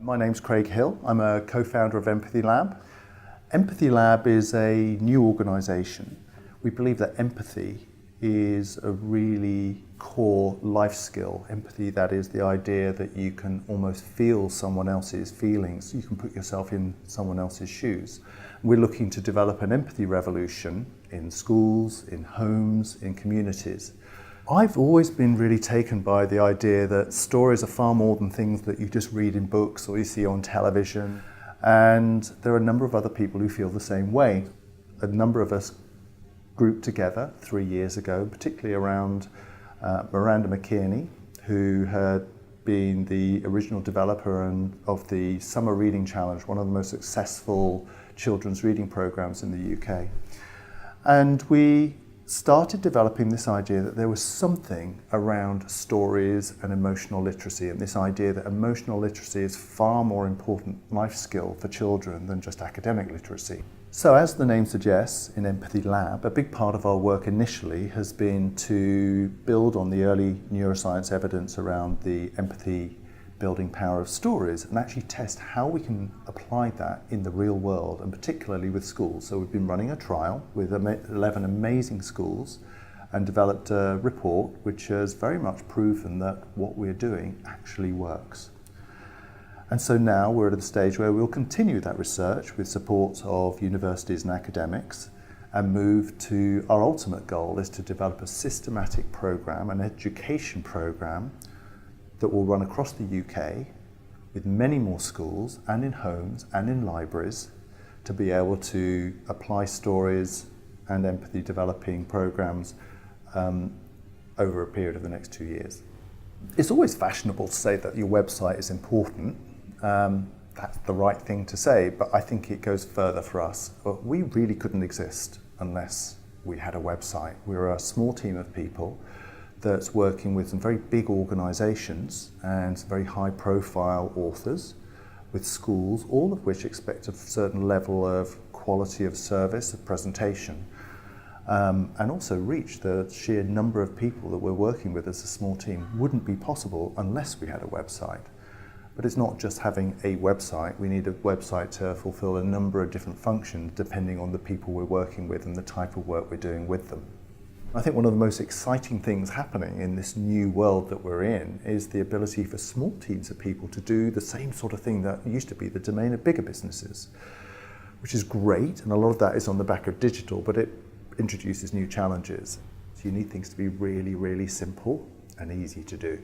My name's Craig Hill. I'm a co-founder of Empathy Lab. Empathy Lab is a new organisation. We believe that empathy is a really core life skill. Empathy, that is the idea that you can almost feel someone else's feelings. You can put yourself in someone else's shoes. We're looking to develop an empathy revolution in schools, in homes, in communities. I've always been really taken by the idea that stories are far more than things that you just read in books or you see on television. And there are a number of other people who feel the same way. A number of us grouped together 3 years ago, particularly around Miranda McKierney, who had been the original developer of the Summer Reading Challenge, one of the most successful children's reading programs in the UK. And we started developing this idea that there was something around stories and emotional literacy, and this idea that emotional literacy is far more important life skill for children than just academic literacy. So as the name suggests, in Empathy Lab, a big part of our work initially has been to build on the early neuroscience evidence around the empathy building power of stories and actually test how we can apply that in the real world, and particularly with schools. So we've been running a trial with 11 amazing schools and developed a report which has very much proven that what we're doing actually works. And so now we're at the stage where we'll continue that research with support of universities and academics and move to our ultimate goal is to develop a systematic program, an education program that will run across the UK with many more schools and in homes and in libraries to be able to apply stories and empathy developing programs over a period of the next 2 years. It's always fashionable to say that your website is important. That's the right thing to say, but I think it goes further for us. We really couldn't exist unless we had a website. We're a small team of people that's working with some very big organisations and some very high-profile authors, with schools, all of which expect a certain level of quality of service, of presentation, and also reach. The sheer number of people that we're working with as a small team wouldn't be possible unless we had a website. But it's not just having a website. We need a website to fulfil a number of different functions depending on the people we're working with and the type of work we're doing with them. I think one of the most exciting things happening in this new world that we're in is the ability for small teams of people to do the same sort of thing that used to be the domain of bigger businesses, which is great, and a lot of that is on the back of digital, but it introduces new challenges. So you need things to be really, really simple and easy to do.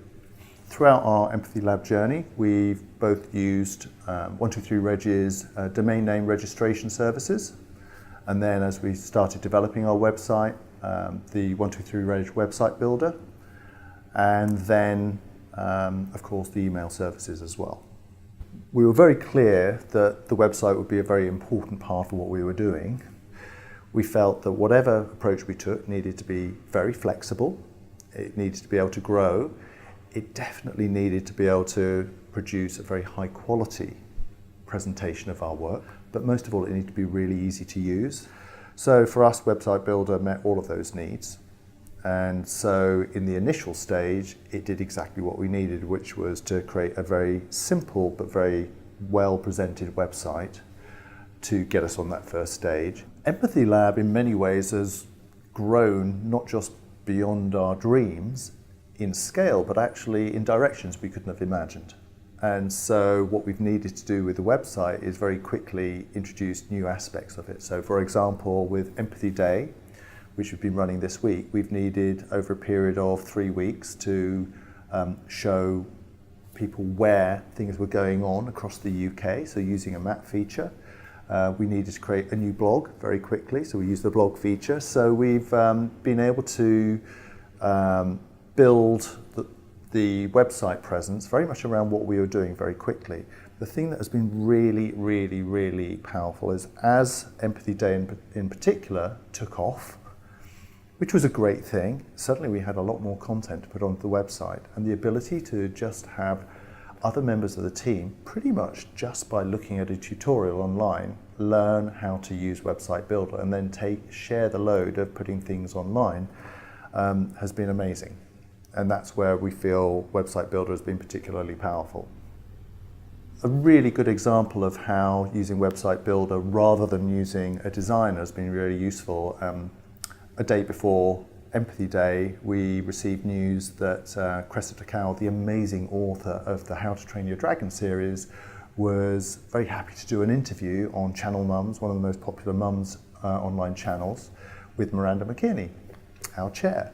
Throughout our Empathy Lab journey, we've both used 123reg's domain name registration services, and then as we started developing our website, the 123reg website builder, and then, of course, the email services as well. We were very clear that the website would be a very important part of what we were doing. We felt that whatever approach we took needed to be very flexible, it needed to be able to grow, it definitely needed to be able to produce a very high quality presentation of our work, but most of all it needed to be really easy to use. So for us, Website Builder met all of those needs. And so in the initial stage, it did exactly what we needed, which was to create a very simple but very well presented website to get us on that first stage. Empathy Lab in many ways has grown not just beyond our dreams in scale, but actually in directions we couldn't have imagined. And so what we've needed to do with the website is very quickly introduce new aspects of it. So for example, with Empathy Day, which we've been running this week, we've needed over a period of 3 weeks to show people where things were going on across the UK, so using a map feature. We needed to create a new blog very quickly, so we used the blog feature. So we've been able to build the website presence very much around what we were doing very quickly. The thing that has been really, really, really powerful is as Empathy Day in particular took off, which was a great thing, suddenly we had a lot more content to put onto the website, and the ability to just have other members of the team, pretty much just by looking at a tutorial online, learn how to use Website Builder and then share the load of putting things online has been amazing. And that's where we feel Website Builder has been particularly powerful. A really good example of how using Website Builder rather than using a designer has been really useful. A day before Empathy Day, we received news that Cressida Takao, the amazing author of the How to Train Your Dragon series, was very happy to do an interview on Channel Mums, one of the most popular mums online channels, with Miranda McKinney, our chair.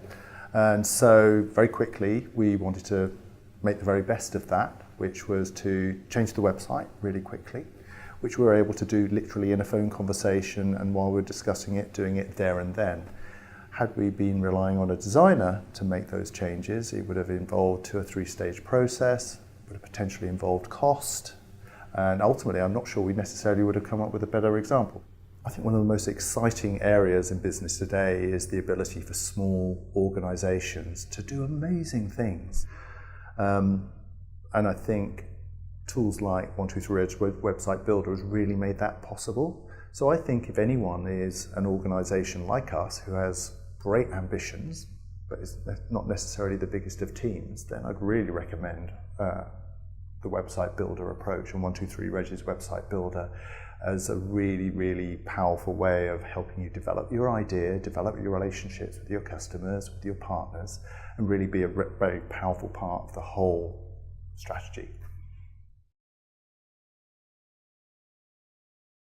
And so very quickly we wanted to make the very best of that, which was to change the website really quickly, which we were able to do literally in a phone conversation, and while we were discussing it, doing it there and then. Had we been relying on a designer to make those changes, it would have involved 2 or 3 stage process, would have potentially involved cost, and ultimately I'm not sure we necessarily would have come up with a better example. I think one of the most exciting areas in business today is the ability for small organisations to do amazing things. And I think tools like 123 Website Builder has really made that possible. So I think if anyone is an organisation like us who has great ambitions, but is not necessarily the biggest of teams, then I'd really recommend the Website Builder approach and 123 Reg's Website Builder as a really, really powerful way of helping you develop your idea, develop your relationships with your customers, with your partners, and really be a very powerful part of the whole strategy.